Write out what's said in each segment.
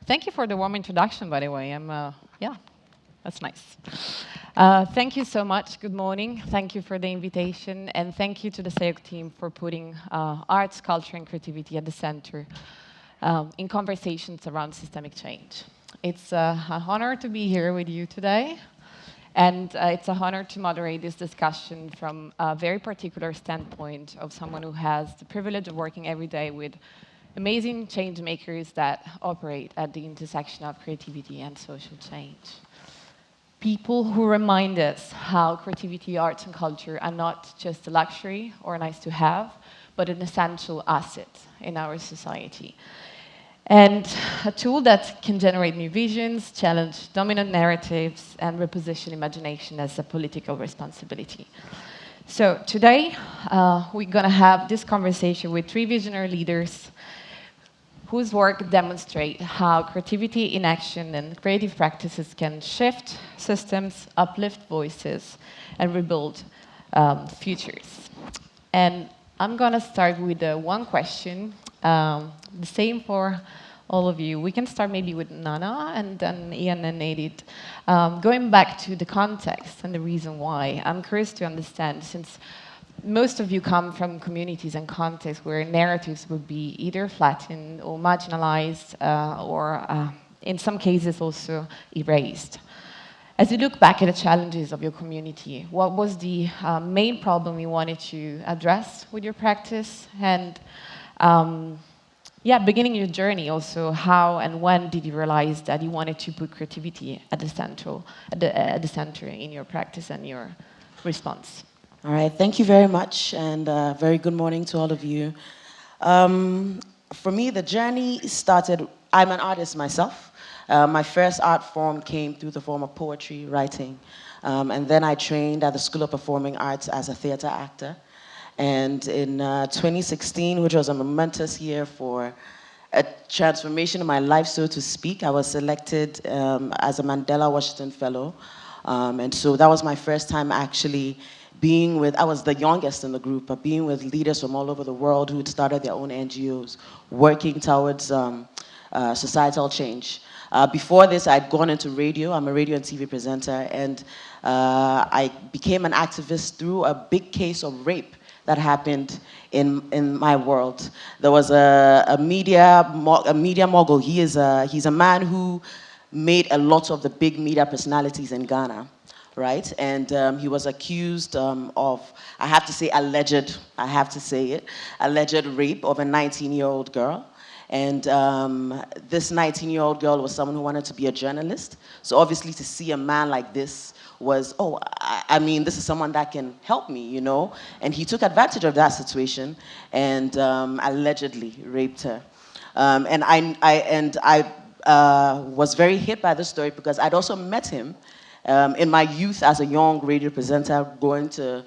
Thank you for the warm introduction, by the way. Yeah, that's nice. Thank you so much. Good morning. Thank you for the invitation, and thank you to the SEOC team for putting arts, culture, and creativity at the center in conversations around systemic change. It's an honor to be here with you today, and it's an honor to moderate this discussion from a very particular standpoint of someone who has the privilege of working every day with amazing change makers that operate at the intersection of creativity and social change. People who remind us how creativity, arts, and culture are not just a luxury or nice to have, but an essential asset in our society. And a tool that can generate new visions, challenge dominant narratives, and reposition imagination as a political responsibility. So today, we're going to have this conversation with three visionary leaders whose work demonstrate how creativity in action and creative practices can shift systems, uplift voices, and rebuild futures. And I'm going to start with one question, the same for all of you. We can start maybe with Nana and then Ian and Enid. Going back to the context and the reason why, I'm curious to understand, since most of you come from communities and contexts where narratives would be either flattened or marginalized or in some cases also erased. As you look back at the challenges of your community, what was the main problem you wanted to address with your practice? And beginning your journey also, how and when did you realize that you wanted to put creativity at the center in your practice and your response? All right, thank you very much, and very good morning to all of you. For me, the journey started, I'm an artist myself. My first art form came through the form of poetry, writing, and then I trained at the School of Performing Arts as a theater actor. And in 2016, which was a momentous year for a transformation in my life, so to speak, I was selected as a Mandela Washington Fellow. And so that was my first time actually I was the youngest in the group, but being with leaders from all over the world who had started their own NGOs, working towards societal change. Before this, I'd gone into radio. I'm a radio and TV presenter, and I became an activist through a big case of rape that happened in my world. There was a media mogul. He's a man who made a lot of the big media personalities in Ghana. Right, and he was accused of, I have to say alleged rape of a 19-year-old girl. And this 19-year-old girl was someone who wanted to be a journalist. So obviously to see a man like this was, I mean, this is someone that can help me, you know? And he took advantage of that situation and allegedly raped her. And I was very hit by this story because I'd also met him in my youth as a young radio presenter, going to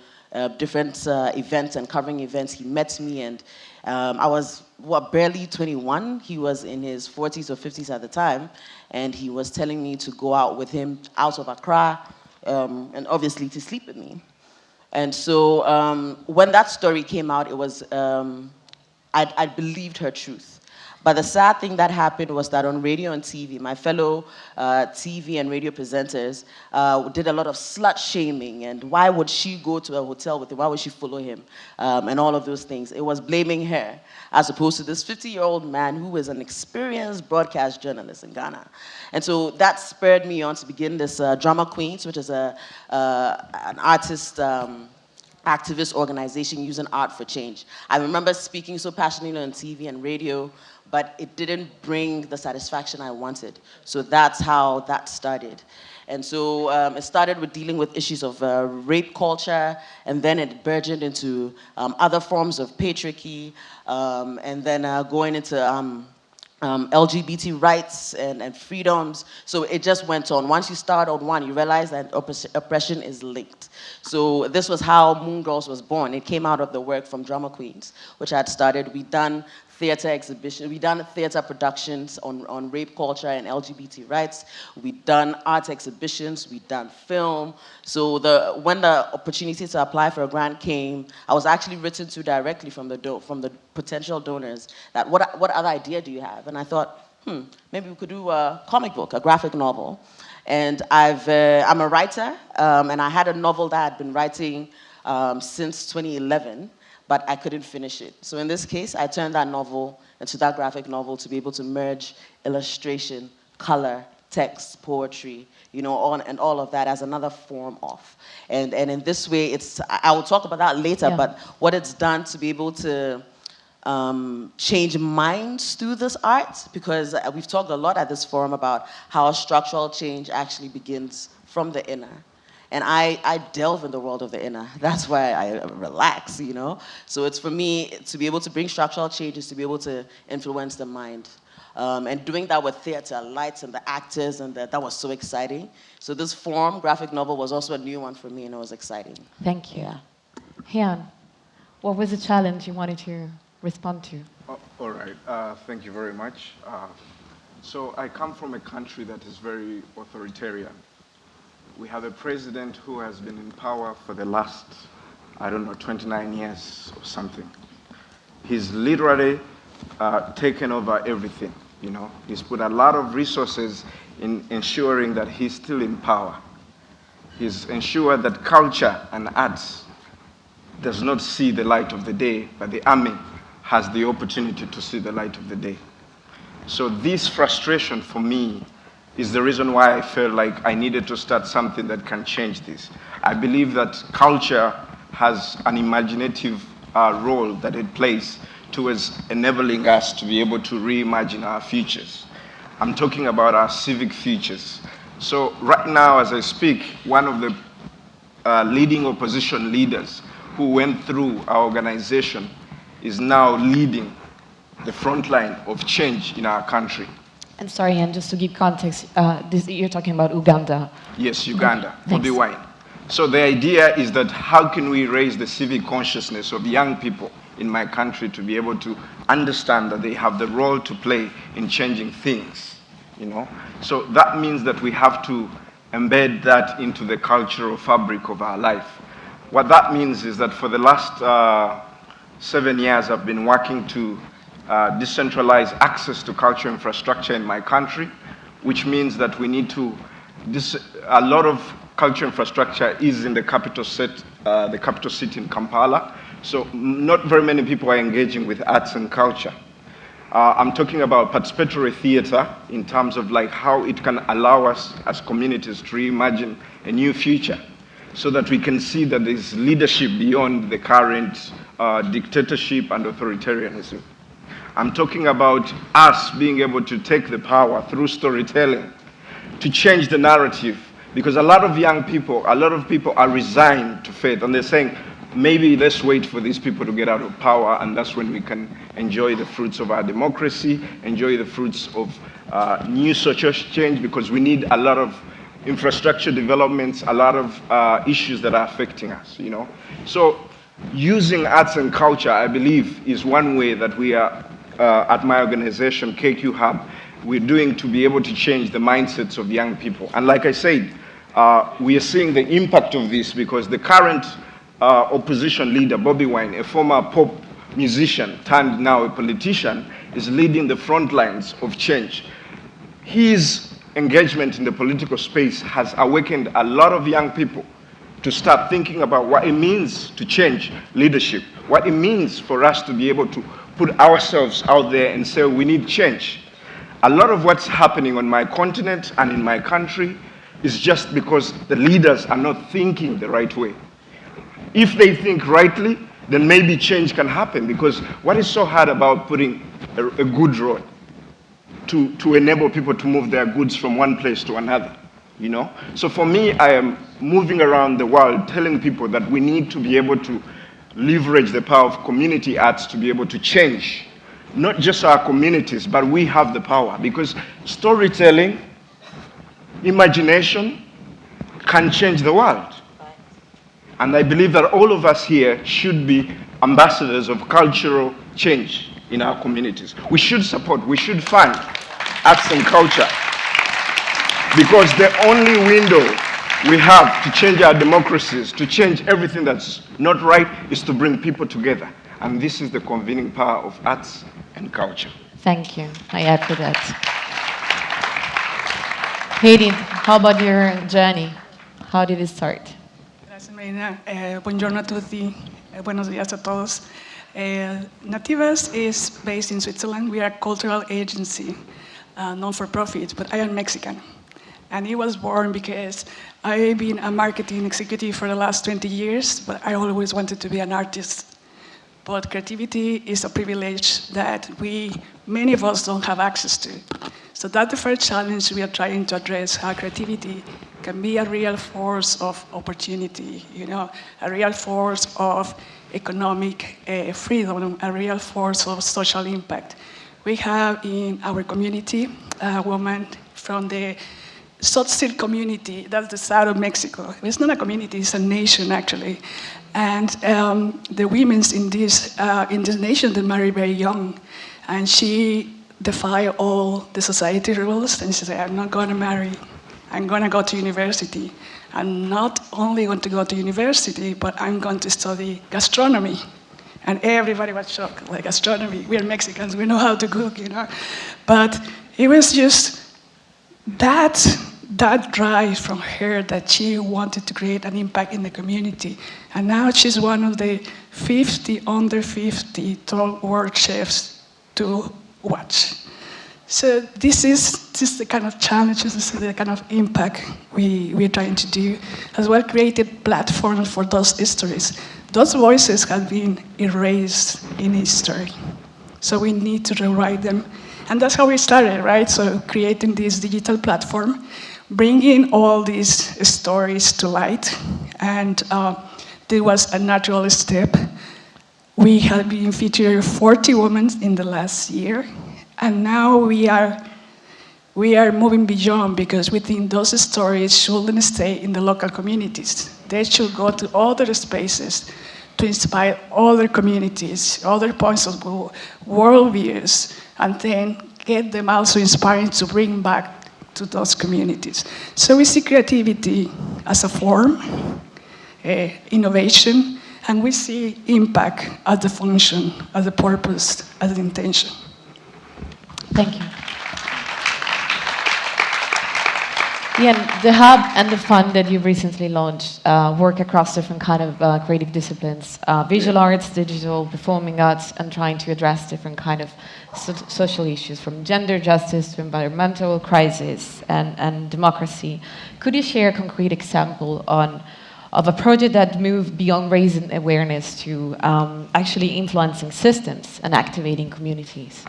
different events and covering events. He met me, and I was, barely 21. He was in his 40s or 50s at the time, and he was telling me to go out with him out of Accra, and obviously to sleep with me. And so when that story came out, it was, I believed her truth. But the sad thing that happened was that on radio and TV, my fellow TV and radio presenters did a lot of slut shaming, and why would she go to a hotel with him? Why would she follow him? And all of those things. It was blaming her, as opposed to this 50-year-old man who was an experienced broadcast journalist in Ghana. And so that spurred me on to begin this Drama Queens, which is an artist activist organization using art for change. I remember speaking so passionately on TV and radio, but it didn't bring the satisfaction I wanted. So that's how that started. And so it started with dealing with issues of rape culture, and then it burgeoned into other forms of patriarchy, and then going into LGBT rights and freedoms. So it just went on. Once you start on one, you realize that oppression is linked. So this was how Moongirls was born. It came out of the work from Drama Queens, which I had started. We'd done theater exhibitions, we've done theater productions on rape culture and LGBT rights. We've done art exhibitions, we've done film. So when the opportunity to apply for a grant came, I was actually written to directly from the potential donors that what other idea do you have? And I thought, maybe we could do a comic book, a graphic novel. And I'm a writer, and I had a novel that I'd been writing since 2011, but I couldn't finish it. So in this case, I turned that novel into that graphic novel to be able to merge illustration, color, text, poetry, and all of that as another form of. And in this way, I will talk about that later, but what it's done to be able to change minds through this art, because we've talked a lot at this forum about how structural change actually begins from the inner. And I delve in the world of the inner. That's why I relax, So it's for me to be able to bring structural changes, to be able to influence the mind. And doing that with theater, lights, and the actors, and that was so exciting. So this form, graphic novel, was also a new one for me, and it was exciting. Thank you. Hyun, what was the challenge you wanted to respond to? All right. Thank you very much. So I come from a country that is very authoritarian. We have a president who has been in power for the last, 29 years or something. He's literally taken over everything, He's put a lot of resources in ensuring that he's still in power. He's ensured that culture and arts does not see the light of the day, but the army has the opportunity to see the light of the day. So this frustration for me is the reason why I felt like I needed to start something that can change this. I believe that culture has an imaginative role that it plays towards enabling us to be able to reimagine our futures. I'm talking about our civic futures. So right now, as I speak, one of the leading opposition leaders who went through our organization is now leading the front line of change in our country. And sorry, and just to give context, you're talking about Uganda. Yes, Uganda, Wabwire. So the idea is that how can we raise the civic consciousness of young people in my country to be able to understand that they have the role to play in changing things, So that means that we have to embed that into the cultural fabric of our life. What that means is that for the last 7 years, I've been working to decentralize access to cultural infrastructure in my country, which means that we need to, a lot of cultural infrastructure is in the capital city in Kampala. So not very many people are engaging with arts and culture. I'm talking about participatory theater in terms of how it can allow us as communities to reimagine a new future so that we can see that there's leadership beyond the current dictatorship and authoritarianism. I'm talking about us being able to take the power through storytelling to change the narrative, because a lot of people are resigned to faith, and they're saying, maybe let's wait for these people to get out of power, and that's when we can enjoy the fruits of our democracy, enjoy the fruits of new social change, because we need a lot of infrastructure developments, a lot of issues that are affecting us, So using arts and culture, I believe, is one way that we are, at my organization, KQ Hub, we're doing to be able to change the mindsets of young people. And like I said, we are seeing the impact of this because the current opposition leader, Bobi Wine, a former pop musician turned now a politician, is leading the front lines of change. His engagement in the political space has awakened a lot of young people to start thinking about what it means to change leadership, what it means for us to be able to put ourselves out there and say we need change. A lot of what's happening on my continent and in my country is just because the leaders are not thinking the right way. If they think rightly, then maybe change can happen, because what is so hard about putting a good road to enable people to move their goods from one place to another, So for me, I am moving around the world telling people that we need to be able to leverage the power of community arts to be able to change, not just our communities, but we have the power, because storytelling, imagination can change the world. And I believe that all of us here should be ambassadors of cultural change in our communities. We should support, we should fund arts and culture, because the only window we have to change our democracies, to change everything that's not right, is to bring people together. And this is the convening power of arts and culture. Thank you. I echo that. Enid, how about your journey? How did it start? Gracias, Marina. Buongiorno a tutti. Buenos días a todos. Nativas is based in Switzerland. We are a cultural agency, non-for-profit, but I am Mexican. And it was born because I've been a marketing executive for the last 20 years, but I always wanted to be an artist. But creativity is a privilege that many of us don't have access to. So that's the first challenge we are trying to address, how creativity can be a real force of opportunity, a real force of economic freedom, a real force of social impact. We have in our community a woman from the Tzotzil community, that's the south of Mexico. It's not a community, it's a nation actually. And the women in this nation, they marry very young. And she defied all the society rules, and she said, I'm not going to marry, I'm going to go to university. I'm not only going to go to university, but I'm going to study gastronomy. And everybody was shocked, like gastronomy, we're Mexicans, we know how to cook, But it was just that drive from her that she wanted to create an impact in the community. And now she's one of the 50 under 50 top world chefs to watch. So this is the kind of challenges, this is the kind of impact we're trying to do, as well created platforms for those histories. Those voices have been erased in history. So we need to rewrite them. And that's how we started, right? So creating this digital platform, bringing all these stories to light. And there was a natural step. We have been featuring 40 women in the last year. And now we are moving beyond, because we think those stories shouldn't stay in the local communities. They should go to other spaces to inspire other communities, other points of view, worldviews, and then get them also inspiring to bring back to those communities. So we see creativity as a form, innovation, and we see impact as the function, as the purpose, as the intention. Thank you. Yeah, the hub and the fund that you recently launched work across different kind of creative disciplines, visual arts, digital, performing arts, and trying to address different kind of social issues, from gender justice to environmental crisis and democracy. Could you share a concrete example of a project that moved beyond raising awareness to actually influencing systems and activating communities?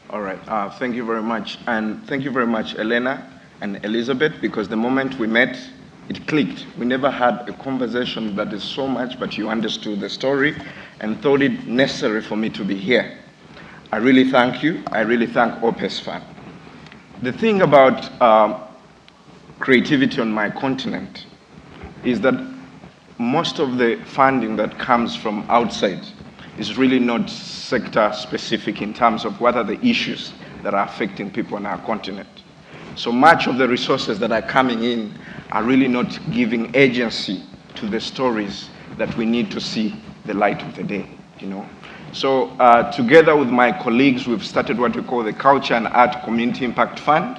All right, thank you very much. And thank you very much, Elena and Elizabeth, because the moment we met, it clicked. We never had a conversation that is so much, but you understood the story and thought it necessary for me to be here. I really thank you. I really thank Opus Fund. The thing about creativity on my continent is that most of the funding that comes from outside is really not sector specific in terms of what are the issues that are affecting people on our continent. So much of the resources that are coming in are really not giving agency to the stories that we need to see the light of the day, So together with my colleagues, we've started what we call the Culture and Art Community Impact Fund,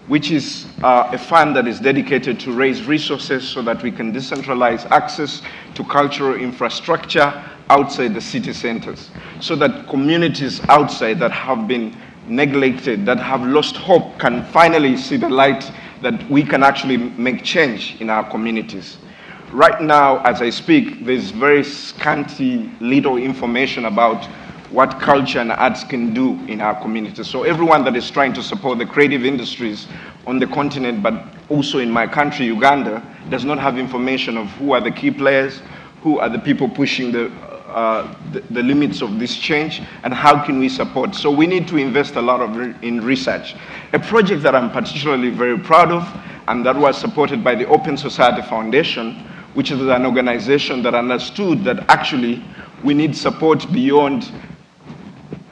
which is a fund that is dedicated to raise resources so that we can decentralize access to cultural infrastructure outside the city centers, so that communities outside that have been neglected, that have lost hope, can finally see the light that we can actually make change in our communities. Right now, as I speak, there's very scanty, little information about what culture and arts can do in our communities. So everyone that is trying to support the creative industries on the continent, but also in my country, Uganda, does not have information of who are the key players, who are the people pushing the limits of this change, and how can we support. So we need to invest a lot in research. A project that I'm particularly very proud of, and that was supported by the Open Society Foundation, which is an organization that understood that actually we need support beyond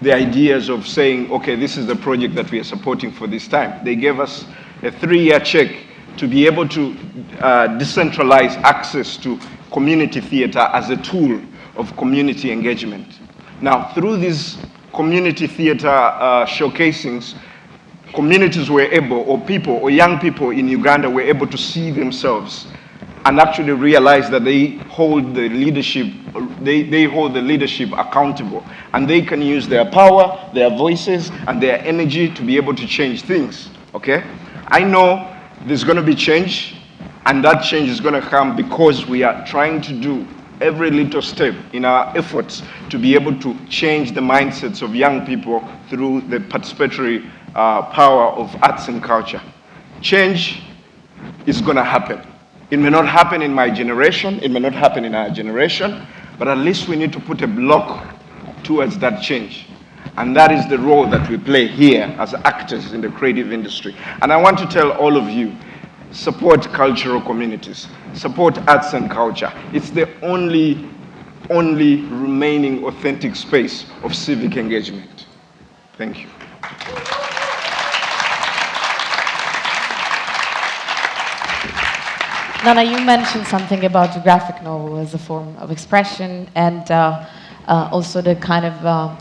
the ideas of saying, okay, this is the project that we are supporting for this time. They gave us a 3-year check to be able to decentralize access to community theater as a tool of community engagement. Now, through these community theater showcasings, communities were able, or people, or young people in Uganda were able to see themselves and actually realize that they hold the leadership, they hold the leadership accountable, and they can use their power, their voices, and their energy to be able to change things, okay? I know there's gonna be change, and that change is gonna come because we are trying to do every little step in our efforts to be able to change the mindsets of young people through the participatory power of arts and culture. Change is gonna happen. It may not happen in my generation, it may not happen in our generation, but at least we need to put a block towards that change. And that is the role that we play here as actors in the creative industry. And I want to tell all of you, support cultural communities, support arts and culture. It's the only remaining authentic space of civic engagement. Thank you. Nana, you mentioned something about the graphic novel as a form of expression, and also the kind of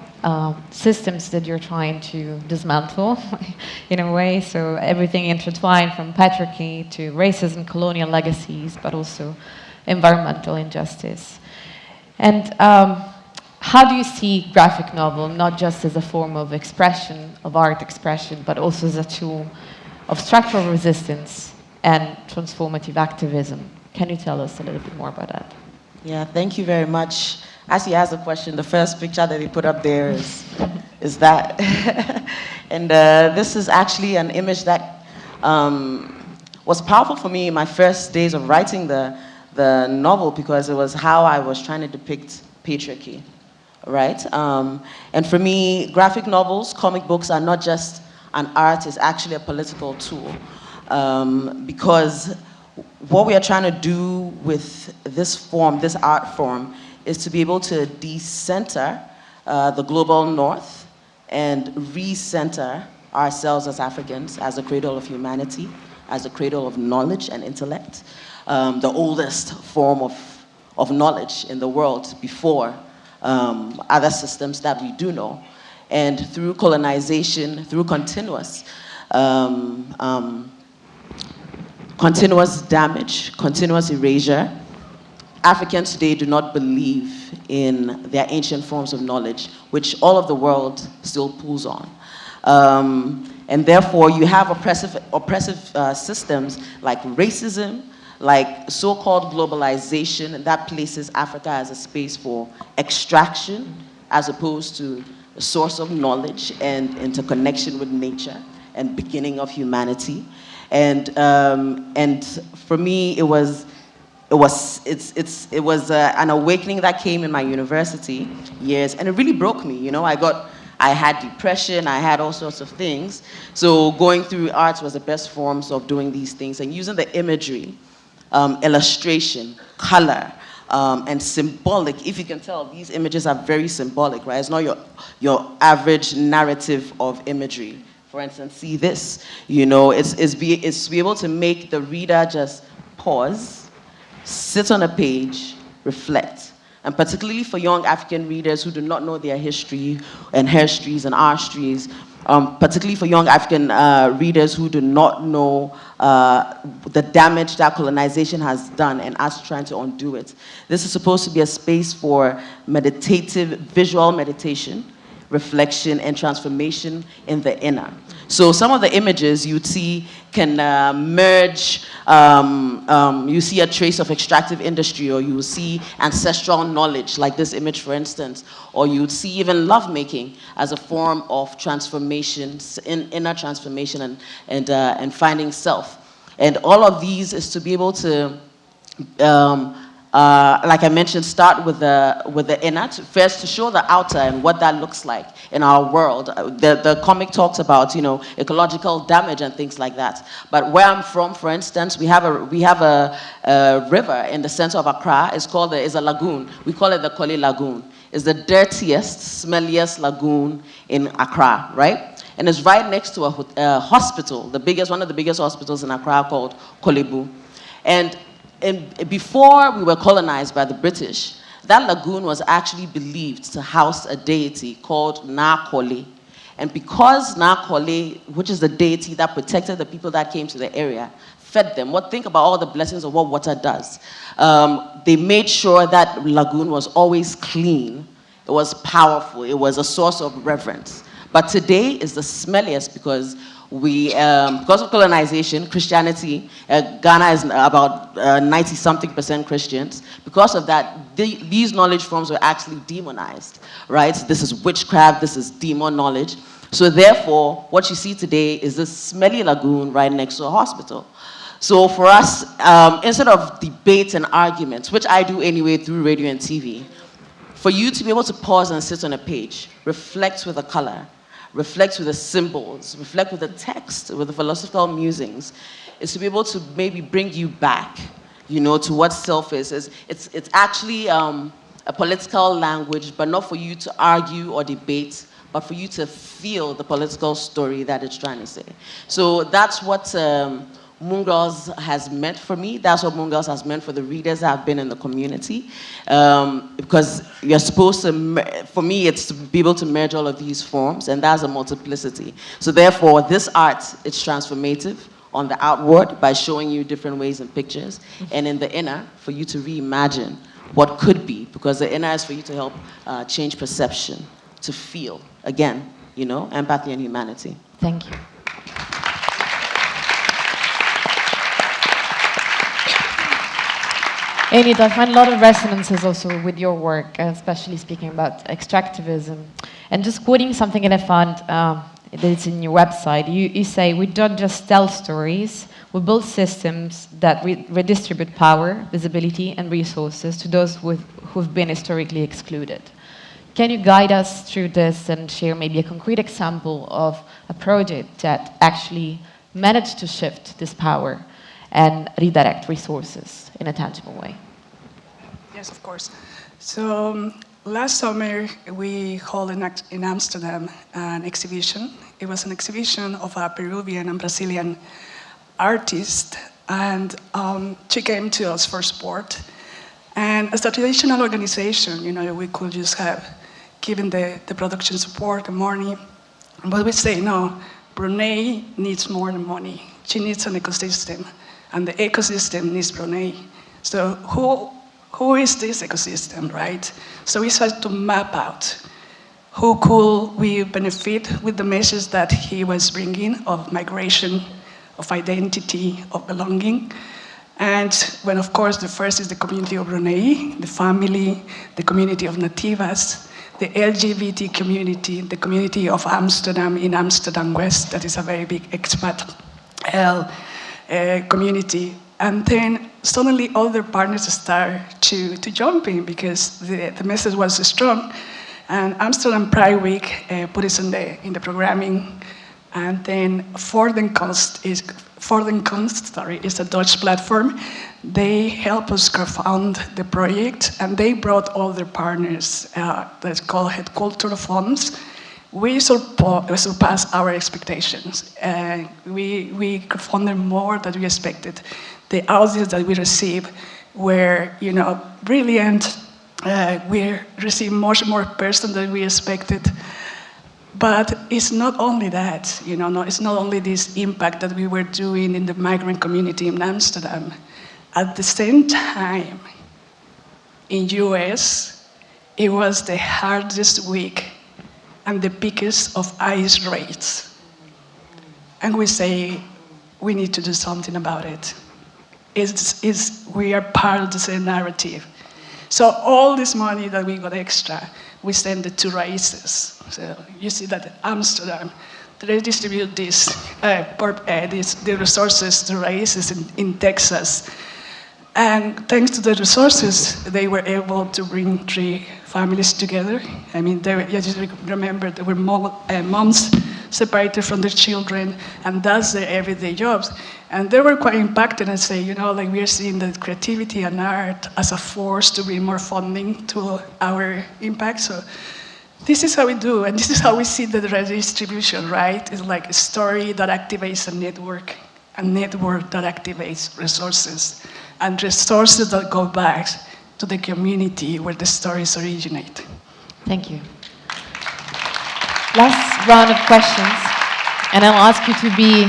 systems that you're trying to dismantle in a way. So everything intertwined from patriarchy to racism, colonial legacies, but also environmental injustice. And how do you see graphic novel not just as a form of expression, of art expression, but also as a tool of structural resistance and transformative activism? Can you tell us a little bit more about that? Yeah, thank you very much. As you asked the question, the first picture that they put up there is that. And this is actually an image that was powerful for me in my first days of writing the novel, because it was how I was trying to depict patriarchy, right? And for me, graphic novels, comic books are not just an art, it's actually a political tool. Because what we are trying to do with this form, this art form, is to be able to decenter the global north and recenter ourselves as Africans, as the cradle of humanity, as the cradle of knowledge and intellect, the oldest form of knowledge in the world before other systems that we do know. And through colonization, through continuous damage, continuous erasure, Africans today do not believe in their ancient forms of knowledge, which all of the world still pulls on. And therefore, you have oppressive systems like racism, like so-called globalization, and that places Africa as a space for extraction, as opposed to a source of knowledge and interconnection with nature and beginning of humanity. And for me, it was an awakening that came in my university years, and it really broke me. You know, I had depression, I had all sorts of things. So going through arts was the best forms of doing these things, and using the imagery, illustration, color, and symbolic. If you can tell, these images are very symbolic, right? It's not your average narrative of imagery. For instance, see this, you know, it's to be able to make the reader just pause, sit on a page, reflect. And particularly for young African readers who do not know their history and herstories and our histories, particularly for young African readers who do not know the damage that colonization has done and us trying to undo it. This is supposed to be a space for meditative, visual meditation, reflection, and transformation in the inner. So some of the images you'd see can merge, you see a trace of extractive industry, or you will see ancestral knowledge, like this image, for instance, or you'd see even lovemaking as a form of transformation, inner transformation and finding self. And all of these is to be able to, like I mentioned, start with the inner, first to show the outer and what that looks like in our world. The comic talks about, you know, ecological damage and things like that. But where I'm from, for instance, we have a river in the center of Accra. It's a lagoon. We call it the Koli Lagoon. It's the dirtiest, smelliest lagoon in Accra, right? And it's right next to a hospital, one of the biggest hospitals in Accra, called Kolebu. And before we were colonized by the British, that lagoon was actually believed to house a deity called Nakoli. And because Nakole, which is the deity that protected the people that came to the area, fed them. Think about all the blessings of what water does. They made sure that lagoon was always clean. It was powerful. It was a source of reverence. But today is the smelliest because because of colonization, Christianity, Ghana is about 90-something% Christians. Because of that, these knowledge forms were actually demonized, right? This is witchcraft, this is demon knowledge. So therefore, what you see today is this smelly lagoon right next to a hospital. So for us, instead of debates and arguments, which I do anyway through radio and TV, for you to be able to pause and sit on a page, reflect with a color, reflect with the symbols, reflect with the text, with the philosophical musings, is to be able to maybe bring you back, to what self is. It's actually a political language, but not for you to argue or debate, but for you to feel the political story that it's trying to say. So that's what Moongirls has meant for me. That's what Moongirls has meant for the readers that have been in the community. Because you're supposed to, for me, it's to be able to merge all of these forms, and that's a multiplicity. So therefore, this art, it's transformative on the outward by showing you different ways and pictures, and in the inner, for you to reimagine what could be, because the inner is for you to help change perception, to feel, again, empathy and humanity. Thank you. Enid, I find a lot of resonances also with your work, especially speaking about extractivism. And just quoting something that I found that is in your website, you say, we don't just tell stories, we build systems that redistribute power, visibility, and resources to those who've been historically excluded. Can you guide us through this and share maybe a concrete example of a project that actually managed to shift this power and redirect resources in a tangible way? Yes, of course. So last summer, we held in Amsterdam an exhibition. It was an exhibition of a Peruvian and Brazilian artist, and she came to us for support. And as a traditional organization, we could just have given the production support and money, but we say, no, Brunei needs more than money. She needs an ecosystem, and the ecosystem needs Brunei. So who is this ecosystem, right? So we started to map out who could we benefit with the message that he was bringing of migration, of identity, of belonging. And when, of course, the first is the community of Brunei, the family, the community of Nativas, the LGBT community, the community of Amsterdam in Amsterdam West, that is a very big expat community. And then suddenly other partners start to jump in because the message was strong. And Amsterdam Pride Week put us in the programming. And then Fordenkunst is a Dutch platform. They help us crowdfund the project, and they brought all their partners that's called Head Cultural Funds. We surpassed our expectations. We crowdfunded more than we expected. The audience that we received were, brilliant. We received much more person than we expected. But it's not only that, it's not only this impact that we were doing in the migrant community in Amsterdam. At the same time, in US, it was the hardest week and the biggest of ICE rates. And we say, we need to do something about it. We are part of the same narrative. So all this money that we got extra, we send it to races. So you see that Amsterdam, they distribute the resources to races in Texas. And thanks to the resources, they were able to bring 3 families together. I mean, you just remember there were moms separated from their children, and that's their everyday jobs. And they were quite impacted and say, we are seeing the creativity and art as a force to bring more funding to our impact. So this is how we do, and this is how we see the redistribution, right? It's like a story that activates a network that activates resources, and resources that go back to the community where the stories originate. Thank you. Last round of questions, and I'll ask you to be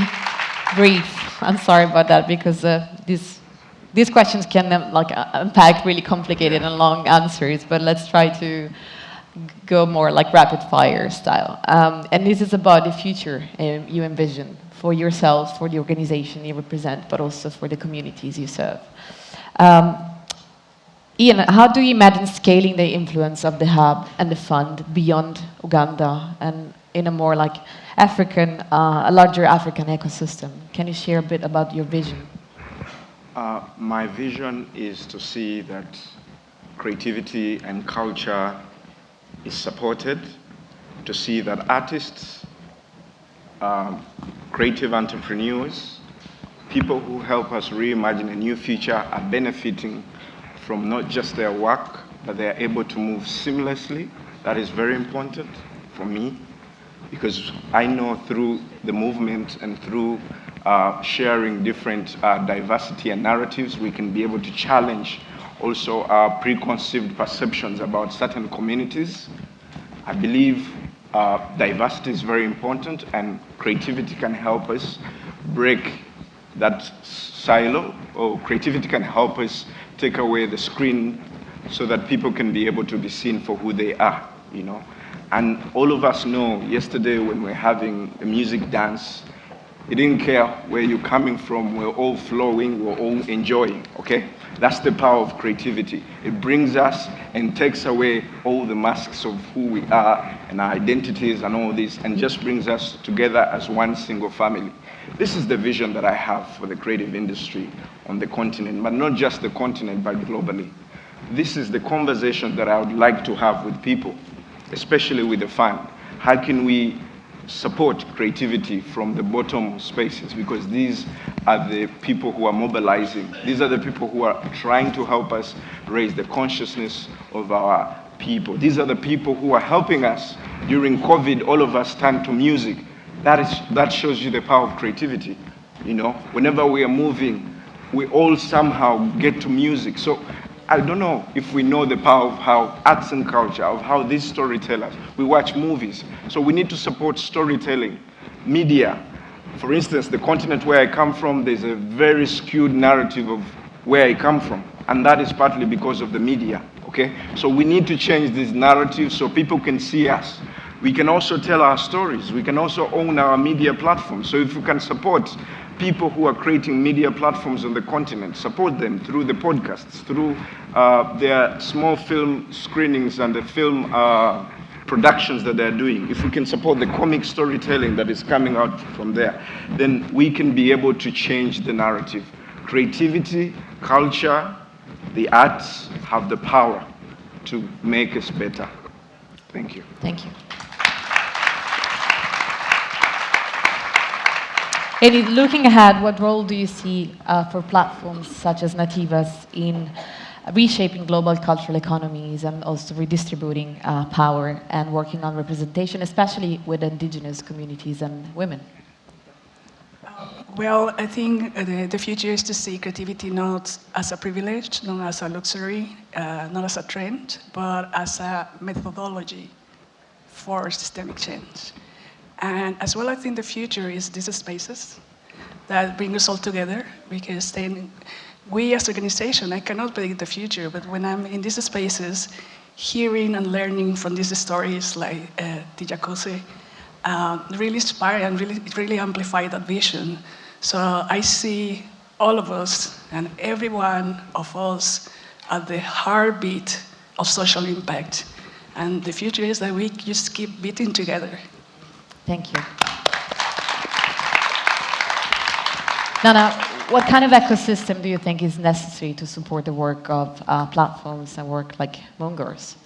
brief. I'm sorry about that because these questions can unpack really complicated and long answers, but let's try to go more like rapid fire style. And this is about the future you envision for yourselves, for the organization you represent, but also for the communities you serve. Ian, how do you imagine scaling the influence of the hub and the fund beyond Uganda and in a more like African, a larger African ecosystem? Can you share a bit about your vision? My vision is to see that creativity and culture is supported, to see that artists, creative entrepreneurs, people who help us reimagine a new future are benefiting from not just their work, but they are able to move seamlessly. That is very important for me, because I know through the movement and through sharing different diversity and narratives, we can be able to challenge also our preconceived perceptions about certain communities. I believe diversity is very important, and creativity can help us break that silo, or creativity can help us take away the screen so that people can be able to be seen for who they are, you know. And all of us know yesterday when we're having a music dance, it didn't care where you're coming from, we're all flowing, we're all enjoying, okay? That's the power of creativity. It brings us and takes away all the masks of who we are and our identities and all this, and just brings us together as one single family. This is the vision that I have for the creative industry on the continent, but not just the continent, but globally. This is the conversation that I would like to have with people, especially with the fund. How can we support creativity from the bottom spaces? Because these are the people who are mobilizing. These are the people who are trying to help us raise the consciousness of our people. These are the people who are helping us. During COVID, all of us turned to music. That shows you the power of creativity. You know, whenever we are moving, we all somehow get to music. So I don't know if we know the power of how arts and culture, of how these storytellers, we watch movies. So we need to support storytelling, media. For instance, the continent where I come from, there's a very skewed narrative of where I come from. And that is partly because of the media, okay? So we need to change this narrative so people can see us. We can also tell our stories. We can also own our media platforms. So if we can support people who are creating media platforms on the continent, support them through the podcasts, through their small film screenings and the film productions that they're doing. If we can support the comic storytelling that is coming out from there, then we can be able to change the narrative. Creativity, culture, the arts have the power to make us better. Thank you. Thank you. Enid, looking ahead, what role do you see for platforms such as Nativas in reshaping global cultural economies and also redistributing power and working on representation, especially with indigenous communities and women? Well, I think the future is to see creativity not as a privilege, not as a luxury, not as a trend, but as a methodology for systemic change. And as well, I think the future is these spaces that bring us all together, because then we as an organization, I cannot predict the future, but when I'm in these spaces, hearing and learning from these stories like Tijakose, really inspire and really amplify that vision. So I see all of us and every one of us at the heartbeat of social impact. And the future is that we just keep beating together. Thank you. Nana, what kind of ecosystem do you think is necessary to support the work of platforms and work like Moongirls?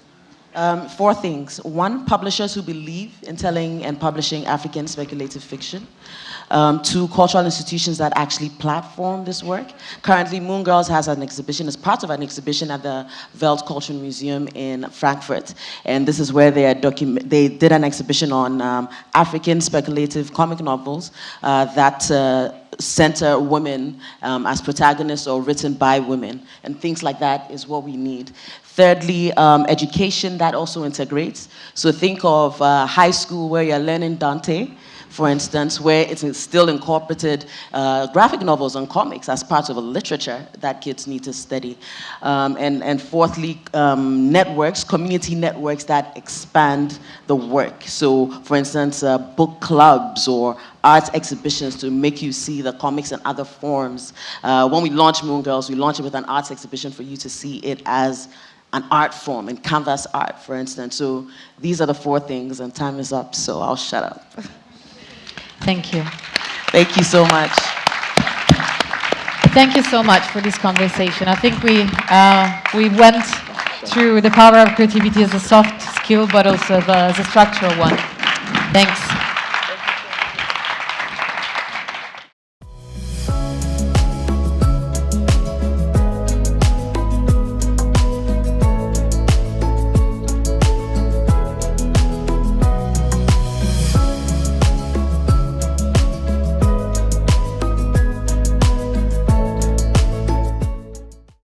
4 things. 1, publishers who believe in telling and publishing African speculative fiction. 2, cultural institutions that actually platform this work. Currently, Moongirls has an exhibition, as part of an exhibition at the Welt Cultural Museum in Frankfurt. And this is where they did an exhibition on African speculative comic novels that center women as protagonists or written by women. And things like that is what we need. Thirdly, education that also integrates. So think of high school where you're learning Dante, for instance, where it's still incorporated graphic novels and comics as part of a literature that kids need to study. And fourthly, networks, community networks that expand the work. So, for instance, book clubs or art exhibitions to make you see the comics in other forms. When we launch Moongirls, we launch it with an arts exhibition for you to see it as an art form, in canvas art, for instance. So these are the 4 things, and time is up, so I'll shut up. Thank you. Thank you so much. Thank you so much for this conversation. I think we went through the power of creativity as a soft skill, but also as a structural one. Thanks.